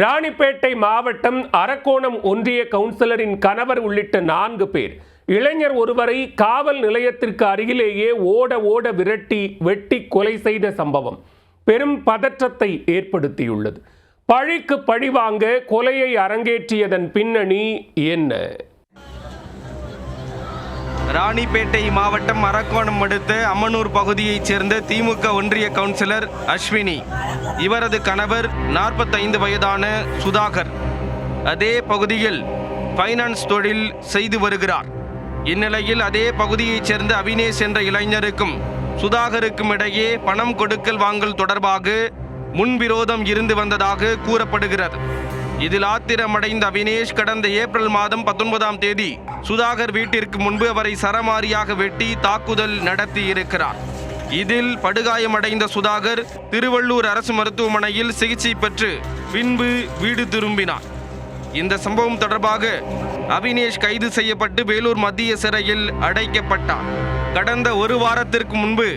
ராணிப்பேட்டை மாவட்டம் அரக்கோணம் ஒன்றிய கவுன்சிலரின் கணவர் உள்ளிட்ட 4 பேர் இளைஞர் ஒருவரை காவல் நிலையத்திற்கு அருகிலேயே ஓட விரட்டி வெட்டி கொலை செய்த சம்பவம் பெரும் பதற்றத்தை ஏற்படுத்தியுள்ளது. பழிக்கு பழி வாங்க கொலையை அரங்கேற்றியதன் பின்னணி என்ன? ராணிப்பேட்டை மாவட்டம் அரக்கோணம் அடுத்த அம்மனூர் பகுதியைச் சேர்ந்த திமுக ஒன்றிய கவுன்சிலர் அஸ்வினி, இவரது கணவர் 45 வயதான சுதாகர் அதே பகுதியில் ஃபைனான்ஸ் தொழில் செய்து வருகிறார். இந்நிலையில் அதே பகுதியைச் சேர்ந்த அவினேஷ் என்ற இளைஞருக்கும் சுதாகருக்கும் இடையே பணம் கொடுக்கல் வாங்கல் தொடர்பாக முன்விரோதம் இருந்து வந்ததாக கூறப்படுகிறது. இதில் ஆத்திரமடைந்த அவினேஷ் கடந்த ஏப்ரல் மாதம் 19ஆம் தேதி சுதாகர் வீட்டிற்கு முன்பு அவரை சரமாரியாக வெட்டி தாக்குதல் நடத்தி இருக்கிறார். இதில் படுகாயமடைந்த சுதாகர் திருவள்ளூர் அரசு மருத்துவமனையில் சிகிச்சை பெற்று பின்பு வீடு திரும்பினார். இந்த சம்பவம் தொடர்பாக அவினேஷ் கைது செய்யப்பட்டு வேலூர் மத்திய சிறையில் அடைக்கப்பட்டார். கடந்த ஒரு வாரத்திற்கு முன்பு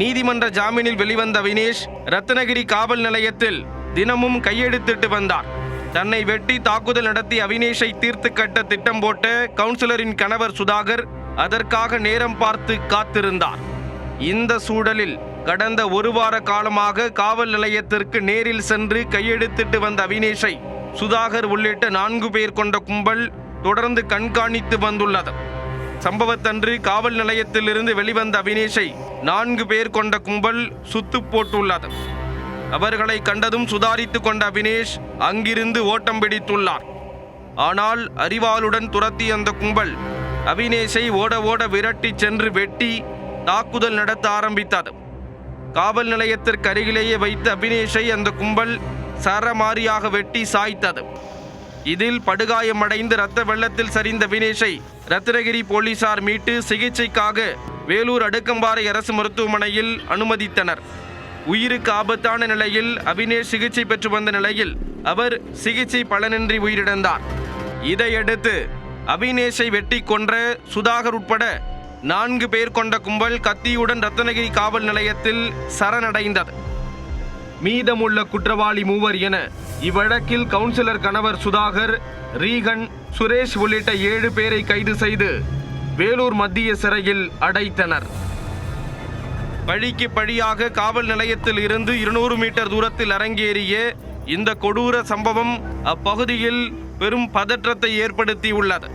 நீதிமன்ற ஜாமீனில் வெளிவந்த அவினேஷ் ரத்னகிரி காவல் நிலையத்தில் தினமும் கையெழுத்திட்டு வந்தார். தன்னை வெட்டி தாக்குதல் நடத்தி அவினேஷை தீர்த்து கட்ட திட்டம் போட்ட கவுன்சிலரின் கணவர் சுதாகர் அதற்காக நேரம் பார்த்து காத்திருந்தார். இந்த சூழலில் கடந்த ஒரு வார காலமாக காவல் நிலையத்திற்கு நேரில் சென்று கையெழுத்திட்டு வந்த அவினேஷை சுதாகர் உள்ளிட்ட 4 பேர் கொண்ட கும்பல் தொடர்ந்து கண்காணித்து வந்துள்ளது. சம்பவத்தன்று காவல் நிலையத்திலிருந்து வெளிவந்த அவினேஷை 4 பேர் கொண்ட கும்பல் சுத்து போட்டுள்ளது. அவர்களை கண்டதும் சுதாரித்து கொண்ட அவினேஷ் அங்கிருந்து ஓட்டம் பிடித்துள்ளார். ஆனால் அறிவாளுடன் துரத்திய அந்த கும்பல் அவினேஷை ஓட விரட்டி சென்று வெட்டி தாக்குதல் நடத்த ஆரம்பித்தது. காவல் நிலையத்திற்கு அருகிலேயே வைத்த அவினேஷை அந்த கும்பல் சரமாரியாக வெட்டி சாய்த்தது. இதில் படுகாயமடைந்து இரத்த வெள்ளத்தில் சரிந்த அவினேஷை ரத்னகிரி போலீசார் மீட்டு சிகிச்சைக்காக வேலூர் அடுக்கம்பாறை அரசு மருத்துவமனையில் அனுமதித்தனர். உயிருக்கு ஆபத்தான நிலையில் அவினேஷ் சிகிச்சை பெற்று வந்த நிலையில் அவர் சிகிச்சை பலனின்றி உயிரிழந்தார். இதையடுத்து அவினேஷை வெட்டி கொன்ற சுதாகர் உட்பட 4 பேர் கொண்ட கும்பல் கத்தியுடன் ரத்னகிரி காவல் நிலையத்தில் சரணடைந்தது. மீதமுள்ள குற்றவாளி 3 என இவ்வழக்கில் கவுன்சிலர் கணவர் சுதாகர், ரீகன், சுரேஷ் உள்ளிட்ட 7 பேரை கைது செய்து வேலூர் மத்திய சிறையில் அடைத்தனர். பழிக்கு பழியாக காவல் நிலையத்தில் இருந்து 200 மீட்டர் தூரத்தில் அரங்கேறிய இந்த கொடூர சம்பவம் அப்பகுதியில் பெரும் பதற்றத்தை ஏற்படுத்தியுள்ளது.